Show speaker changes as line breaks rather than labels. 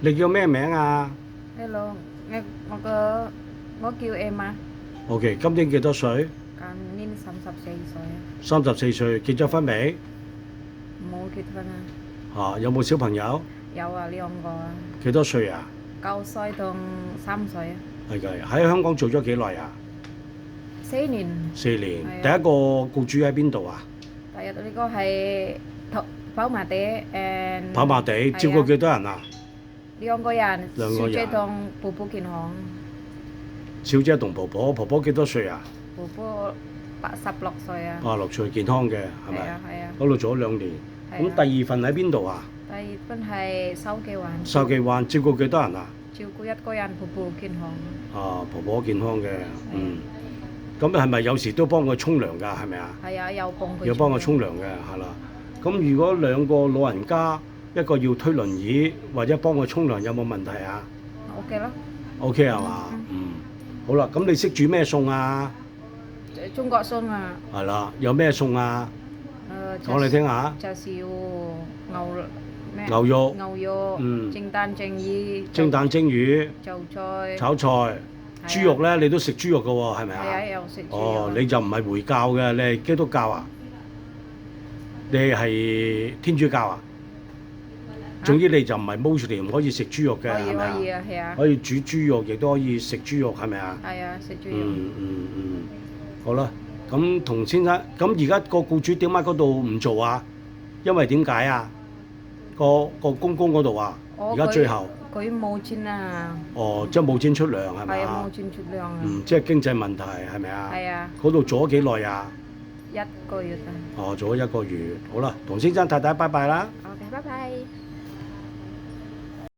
你叫咩名啊
Hello,我叫Emma，
？OK，今年幾多歲？
今年34歲啊，
34歲，結咗婚未？
冇結婚啊，
有冇小朋友？
有啊2個啊
幾多歲啊？
，9歲同3歲啊，
係嘅，喺香港做咗幾耐啊
4年。
？4年。
係啊
第一個僱主喺邊度啊？
第日呢個係跑馬地
跑馬地，
係啊
照顧幾多人啊？
2個人，
兩個人
小姐同婆婆健康，
小姐同婆婆，婆婆幾多歲啊？
婆婆86歲啊，
86歲，健康嘅係咪？
係啊係啊，
嗰度做咗2年。
係啊
咁第二份喺邊度啊？
第二份係筲箕灣，
筲箕灣，照顧幾多人啊？
照顧1個人，婆婆健康，
婆婆健康嘅，咁係咪有時都幫佢沖涼㗎？係咪啊？
係啊，有幫佢，
要幫佢沖涼嘅，係啦。咁如果2個老人家，一個要推輪椅，或者幫佢沖涼，有冇問題啊
OK 啦。
？OK 係嘛？好啦，咁你識煮咩餸啊？
中國餸啊，
係啦，有咩餸啊？講嚟聽下。
就少咩？
牛肉、
牛肉，蒸蛋蒸魚，
蒸蛋蒸魚、
做菜，
炒菜。豬肉咧，你都食豬肉嘅喎，係咪啊？
係啊，有食豬肉啊。
你就唔係回教嘅，你係基督教啊？你係天主教啊？總之你就唔係 Muslim，唔可以食豬肉嘅，係咪啊？
可以啊，係啊。
可以煮豬肉，亦都可以食豬肉，係咪啊？
係啊，食豬肉。
好啦，咁同先生，咁而家個僱主點解嗰度唔做啊？因為點解啊？個公公嗰度啊，而家最後
佢冇錢啊。
即係冇錢出糧係咪
係啊，
啊？
冇錢出糧啊。
即係經濟問題係咪啊？
係啊。
嗰度做咗幾耐啊
1個月啊。
做咗1個月。好啦，同先生太太拜拜啦。
OK，拜拜。